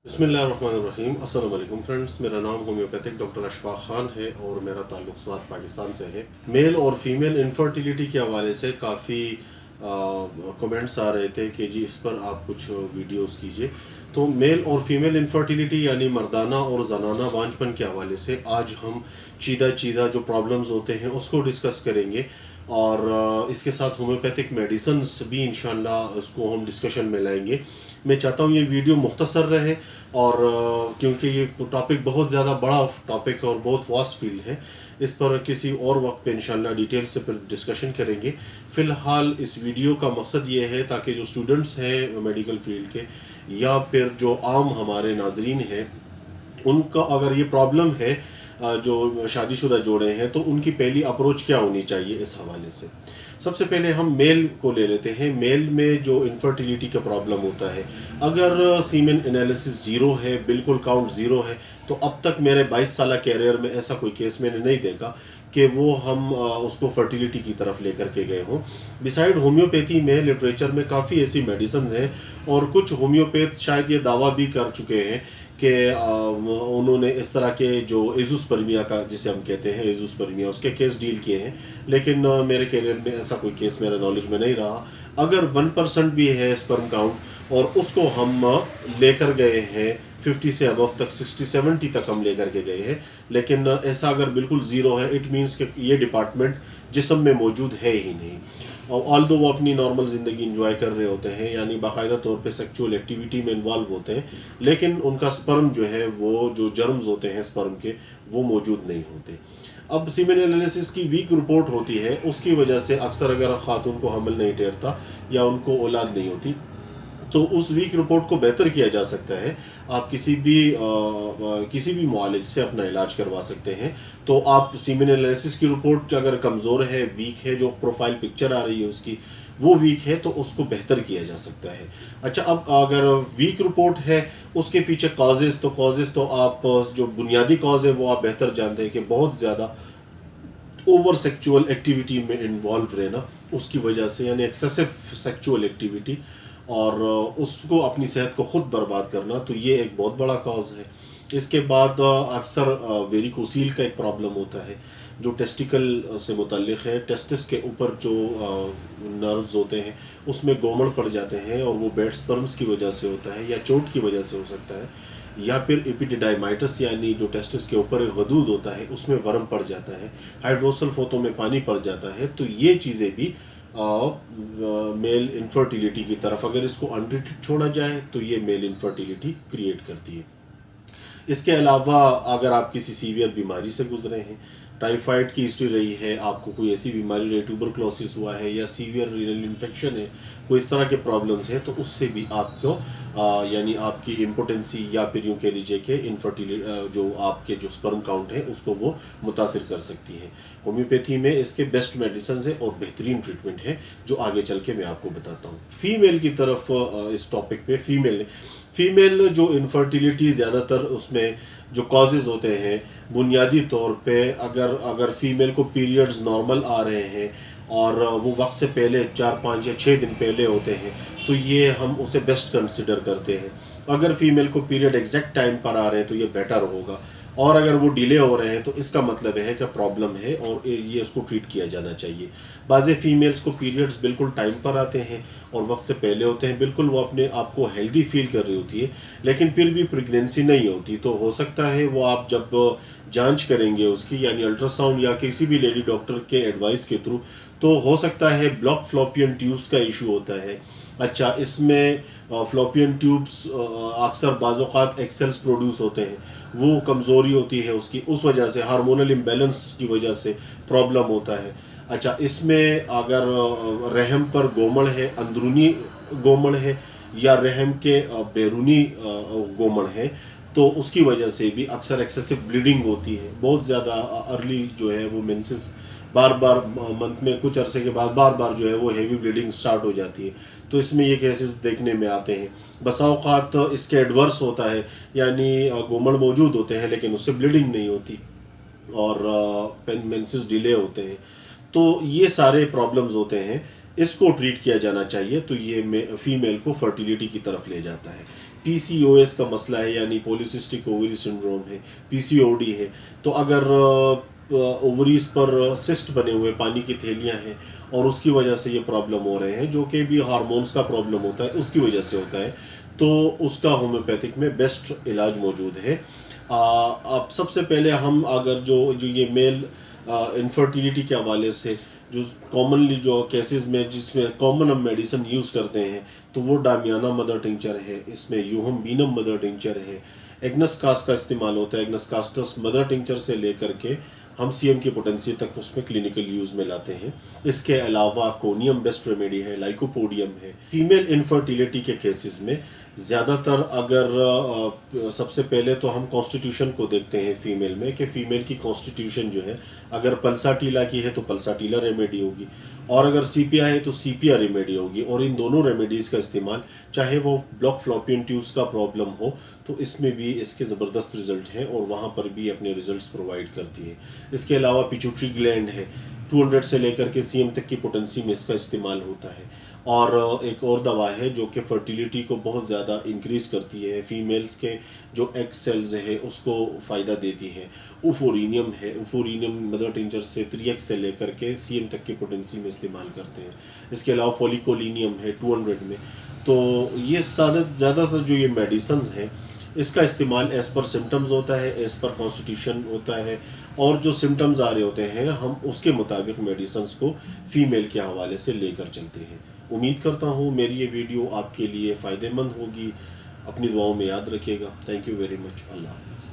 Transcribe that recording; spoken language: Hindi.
बिस्मिल्लाहिर्रहमानिर्रहीम। अस्सलाम वालेकुम फ्रेंड्स, मेरा नाम होम्योपैथिक डॉक्टर अशफाक ख़ान है और मेरा ताल्लुक़ स्वात पाकिस्तान से है। मेल और फीमेल इनफर्टिलिटी के हवाले से काफ़ी कमेंट्स आ रहे थे कि जी इस पर आप कुछ वीडियोस कीजिए। तो मेल और फीमेल इनफर्टिलिटी यानी मर्दाना और जनाना बांझपन के हवाले से आज हम चीदा चीदा जो प्रॉब्लम्स होते हैं उसको डिस्कस करेंगे और इसके साथ होम्योपैथिक मेडिसिन्स भी इंशाल्लाह उसको हम डिस्कशन में लाएंगे। मैं चाहता हूँ ये वीडियो मुख्तसर रहे और क्योंकि ये टॉपिक बहुत ज़्यादा बड़ा टॉपिक है और बहुत वास्ट फील्ड है, इस पर किसी और वक्त पे इंशाल्लाह डिटेल से फिर डिस्कशन करेंगे। फ़िलहाल इस वीडियो का मकसद ये है ताकि जो स्टूडेंट्स हैं मेडिकल फील्ड के या फिर जो आम हमारे नाजरीन हैं उनका अगर ये प्रॉब्लम है जो शादीशुदा जोड़े हैं तो उनकी पहली अप्रोच क्या होनी चाहिए इस हवाले से। सबसे पहले हम मेल को ले लेते हैं। मेल में जो इनफर्टिलिटी का प्रॉब्लम होता है, अगर सीमेन एनालिसिस ज़ीरो है, बिल्कुल काउंट ज़ीरो है, तो अब तक मेरे 22 साल कैरियर में ऐसा कोई केस मैंने नहीं देखा कि वो हम उसको फर्टिलिटी की तरफ लेकर के गए हों। बिसाइड होम्योपैथी में लिटरेचर में काफ़ी ऐसी मेडिसिन हैं और कुछ होम्योपैथ शायद ये दावा भी कर चुके हैं कि उन्होंने इस तरह के जो एजोस्पर्मिया का जिसे हम कहते हैं एजोस्पर्मिया उसके केस डील किए हैं, लेकिन मेरे करियर में ऐसा कोई केस मेरे नॉलेज में नहीं रहा। अगर 1% भी है स्पर्म काउंट और उसको हम लेकर गए हैं 50 से अबव तक, 60-70 तक हम लेकर के गए हैं, लेकिन ऐसा अगर बिल्कुल ज़ीरो है, इट मीन्स कि ये डिपार्टमेंट जिस्म में मौजूद है ही नहीं। और ऑल दो वो अपनी नॉर्मल ज़िंदगी इंजॉय कर रहे होते हैं, यानी बाकायदा तौर पे सेक्सुअल एक्टिविटी में इन्वॉल्व होते हैं, लेकिन उनका स्पर्म जो है वो जो जर्म्स होते हैं स्पर्म के वो मौजूद नहीं होते। अब सीमेन एनालिसिस की वीक रिपोर्ट होती है, उसकी वजह से अक्सर अगर खातून को हमल नहीं ठहरता या उनको औलाद नहीं होती तो उस वीक रिपोर्ट को बेहतर किया जा सकता है। आप किसी भी मुआलिज से अपना इलाज करवा सकते हैं। तो आप सीमेन एनालिसिस की रिपोर्ट अगर कमज़ोर है, वीक है, जो प्रोफाइल पिक्चर आ रही है उसकी वो वीक है, तो उसको बेहतर किया जा सकता है। अच्छा, अब अगर वीक रिपोर्ट है उसके पीछे कॉजेज़ तो आप जो बुनियादी कॉज है वो आप बेहतर जानते हैं कि बहुत ज़्यादा ओवर सेक्चुअल एक्टिविटी में इन्वॉल्व रहना, उसकी वजह से, यानी एक्सेसिव सेक्चुअल एक्टिविटी और उसको अपनी सेहत को ख़ुद बर्बाद करना, तो ये एक बहुत बड़ा कॉज है। इसके बाद अक्सर वेरिकोसील का एक प्रॉब्लम होता है जो टेस्टिकल से मुतल्लिक़ है। टेस्टिस के ऊपर जो नर्व्स होते हैं उसमें गोमड़ पड़ जाते हैं और वो बैड स्पर्म्स की वजह से होता है या चोट की वजह से हो सकता है, या फिर एपिडिडाइमाइटिस यानी जो टेस्टिस के ऊपर एक गदूद होता है उसमें वर्म पड़ जाता है, हाइड्रोसल फोतों में पानी पड़ जाता है। तो ये चीज़ें भी मेल इनफर्टिलिटी की तरफ, अगर इसको अनट्रीटेड छोड़ा जाए तो ये मेल इनफर्टिलिटी क्रिएट करती है। इसके अलावा अगर आप किसी सीवियर बीमारी से गुजरे हैं, टाइफाइड की हिस्ट्री रही है, आपको कोई ऐसी बीमारी रही, ट्यूबरक्लोसिस हुआ है या सीवियर रीनल इन्फेक्शन है, कोई इस तरह के प्रॉब्लम्स हैं, तो उससे भी आपको यानी आपकी इम्पोटेंसी या फिर यूँ कह लीजिए कि इनफर्टिलिटी जो आपके जो स्पर्म काउंट है उसको वो मुतासिर कर सकती है। होम्योपैथी में इसके बेस्ट मेडिसिन है और बेहतरीन ट्रीटमेंट है जो आगे चल के मैं आपको बताता हूँ। फीमेल की तरफ इस टॉपिक पे फीमेल जो इनफर्टिलिटी ज़्यादातर उसमें जो कॉजेज़ होते हैं, बुनियादी तौर पे अगर फीमेल को पीरियड्स नॉर्मल आ रहे हैं और वो वक्त से पहले 4-5 या 6 दिन पहले होते हैं, तो ये हम उसे बेस्ट कंसिडर करते हैं। अगर फीमेल को पीरियड एग्जैक्ट टाइम पर आ रहे हैं तो ये बेटर होगा, और अगर वो डिले हो रहे हैं तो इसका मतलब है कि प्रॉब्लम है और ये उसको ट्रीट किया जाना चाहिए। बाज़ फीमेल्स को पीरियड्स बिल्कुल टाइम पर आते हैं और वक्त से पहले होते हैं, बिल्कुल वो अपने आप को हेल्दी फील कर रही होती है, लेकिन फिर भी प्रेगनेंसी नहीं होती। तो हो सकता है वो आप जब जांच करेंगे उसकी, यानी अल्ट्रासाउंड या किसी भी लेडी डॉक्टर के एडवाइस के थ्रू, तो हो सकता है ब्लॉक फ्लोपियन ट्यूब्स का इशू होता है। अच्छा, इसमें फ्लोपियन ट्यूब्स अक्सर बाज़-औक़ात एग सेल्स प्रोड्यूस होते हैं, वो कमज़ोरी होती है उसकी, उस वजह से हार्मोनल इम्बैलेंस की वजह से प्रॉब्लम होता है। अच्छा, इसमें अगर रहम पर गोमड़ है, अंदरूनी गोमड़ है या रहम के बैरूनी गोमड़ है, तो उसकी वजह से भी अक्सर एक्सेसिव ब्लीडिंग होती है। बहुत ज़्यादा अर्ली जो है वो मेंसेस बार बार मंथ में कुछ अरसे के बाद बार बार जो है वो हेवी ब्लीडिंग स्टार्ट हो जाती है, तो इसमें ये केसेस देखने में आते हैं। बसा औक़ात इसके एडवर्स होता है, यानी गोमड़ मौजूद होते हैं लेकिन उससे ब्लीडिंग नहीं होती और मेंसेस डिले होते हैं। तो ये सारे प्रॉब्लम्स होते हैं, इसको ट्रीट किया जाना चाहिए, तो ये फीमेल को फर्टिलिटी की तरफ ले जाता है। PCOS का मसला है यानी पॉलीसिस्टिक ओवरी सिंड्रोम है, PCOD है, तो अगर ओवरीज पर सिस्ट बने हुए पानी की थैलियां हैं और उसकी वजह से ये प्रॉब्लम हो रहे हैं, जो कि भी हार्मोन्स का प्रॉब्लम होता है उसकी वजह से होता है, तो उसका होम्योपैथिक में बेस्ट इलाज मौजूद है। अब सबसे पहले हम अगर जो जो ये मेल इनफर्टिलिटी के हवाले से जो कॉमनली जो केसेस में जिसमें कॉमन हम मेडिसिन यूज़ करते हैं, तो वो डामियाना मदर टिंचर है, इसमें यूहम बीनम मदर टिंचर है, एग्नस कास्ट का इस्तेमाल होता है। एग्नस कास्टस मदर टिंचर से लेकर के हम सीएम की पोटेंसी तक उसमें क्लिनिकल यूज़ में लाते हैं। इसके अलावा कोनियम बेस्ट रेमेडी है, लाइकोपोडियम है। फीमेल इनफर्टिलिटी के केसेस में ज़्यादातर अगर सबसे पहले तो हम कॉन्स्टिट्यूशन को देखते हैं फीमेल में, कि फ़ीमेल की कॉन्स्टिट्यूशन जो है अगर पल्साटीला की है तो पल्साटीला रेमेडी होगी, और अगर सीपिया है तो सीपिया रेमेडी होगी। और इन दोनों रेमेडीज़ का इस्तेमाल, चाहे वो ब्लॉक फ्लॉपियन ट्यूब्स का प्रॉब्लम हो तो इसमें भी इसके ज़बरदस्त रिजल्ट हैं और वहाँ पर भी अपने रिजल्ट्स प्रोवाइड करती है। इसके अलावा पिट्यूटरी ग्लैंड है, 200 से लेकर के सीएम तक की पोटेंसी में इसका इस्तेमाल होता है। और एक और दवा है जो कि फर्टिलिटी को बहुत ज़्यादा इंक्रीज़ करती है, फीमेल्स के जो एग सेल्स है उसको फ़ायदा देती है। उफोरिनियम है, उफोरिनियम मदर टिंचर से 3x से लेकर के सीएम तक की पोटेंसी में इस्तेमाल करते हैं। इसके अलावा फोलिकोलिनियम है 200 में। तो ये ज़्यादातर जो ये मेडिसन्स हैं इसका इस्तेमाल एज़ पर सिम्टम्स होता है, एज़ पर कॉन्स्टिट्यूशन होता है, और जो सिम्टम्स आ रहे होते हैं हम उसके मुताबिक मेडिसन्स को फीमेल के हवाले से लेकर चलते हैं। उम्मीद करता हूँ मेरी ये वीडियो आपके लिए फ़ायदेमंद होगी। अपनी दुआओं में याद रखिएगा। Thank you very much. अल्लाह हाफ़िज़।